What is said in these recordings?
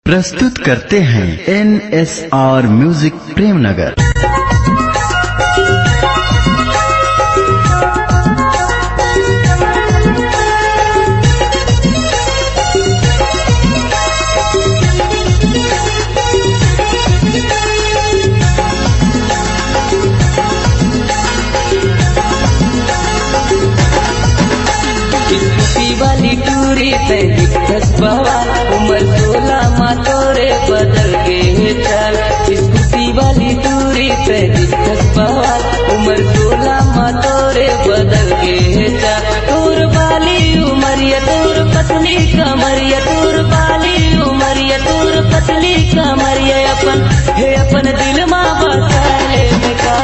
प्रस्तुत करते हैं NSR म्यूजिक प्रेमनगर। वाली टूरी पे दिक्कत बवाल, उम्र 16 माँ तोरे बदल के चाल। स्कूटी वाली टूरी पे दिक्कत बवाल, उम्र 16 माँ तोरे बदल के चाल। तोर बाली उमरिया तोर पतली कमरिया, तोर बाली उमरिया तोर पतली कमरिया, अपन दिल माँ बसा ले का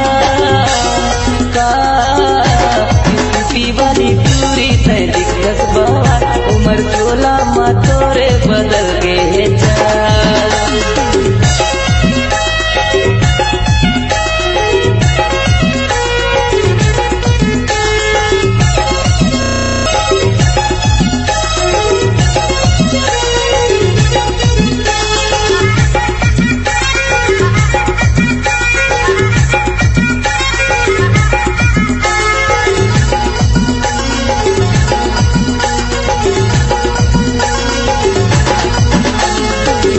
स्कूटी वाली टूरी पे दिक्कत बवाल, उम्र 16 माँ तोरे बदल के चाल।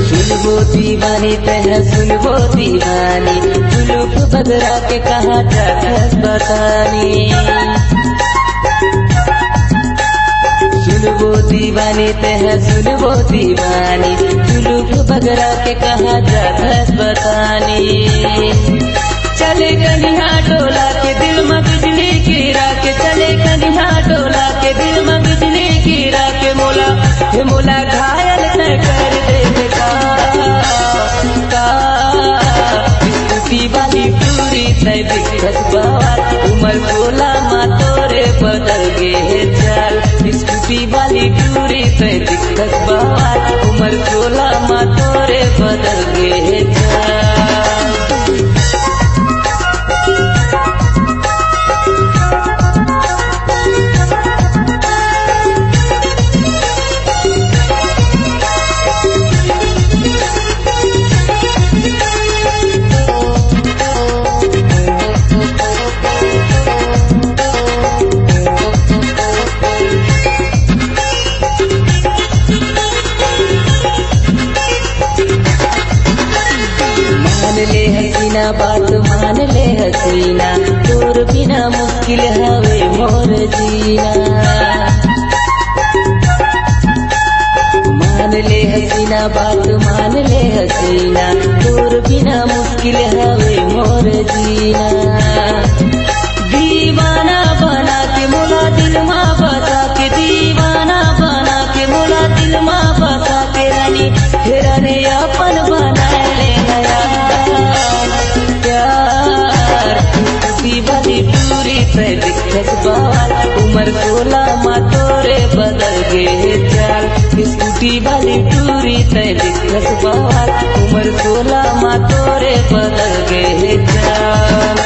सुनबो दीवानी तह सुनबो दीवानी, जुलूफ बदरा के कहा जात बतानी। सुनबो दीवानी तह सुनबो दीवानी, जुलूफ बदरा के कहा जात बतानी। चले कन्हा डोला के दिल में बिजली गिरा के, चले कन्हा डोला के दिल में बिजली गिरा के, मोला घायल न कर दे का स्कूटी वाली टूरी तय दिक्कत बवाल, उम्र 16 माँ तोरे बदल गे चाल। स्कूटी वाली टूरी तय दिक्कत बवाल, उम्र 16 माँ तोरे बदल गे चाल। ले हसीना बात मान ले हसीना, तोर बिना मुश्किल हवे मोर जीना। मान ले हसीना बात मान ले हसीना, तोर बिना मुश्किल हवे मोर जीना। दीवाना बना के मोला दिल माँ बसा के, दीवाना बना के मोला दिल माँ बसा के, रानी अपन बना ले नया वाली टूरी पे दिक्कत बवाल, उम्र 16 माँ तोरे बदल गे चाल। स्कूटी वाली टूरी पे दिक्कत बवाल, उम्र 16 माँ तोरे बदल गे चाल।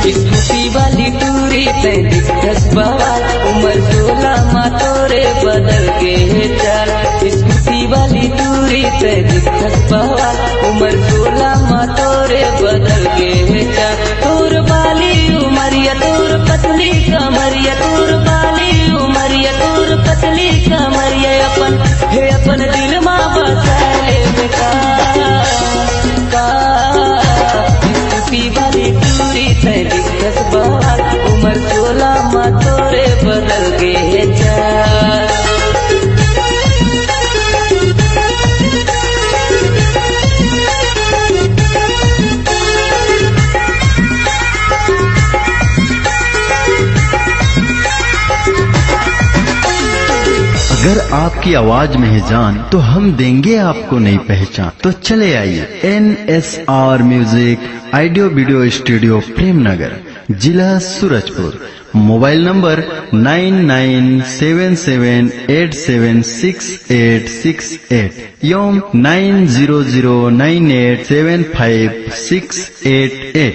स्कूटी वाली टूरी पे दिक्कत बवाल, उम्र 16 माँ तोरे बदल गे चाल। स्कूटी वाली टूरी पे दिक्कत बवाल, उम्र 16 माँ तोरे बदल गे चाल। तोर बाली उमरिया तोर पतली कमरिया, तोर बाली उमरिया तोर पतली कमरिया, अपन दिल माँ बसा ले का स्कूटी वाली टूरी पे दिक्कत बवाल, उम्र 16 माँ तोरे बदल गे चाल। अगर आपकी आवाज में है जान तो हम देंगे आपको नई पहचान। तो चले आइए NSR music audio video studio Premnagar, जिला सूरजपुर। मोबाइल नंबर 9977876868 एवं 9009875688।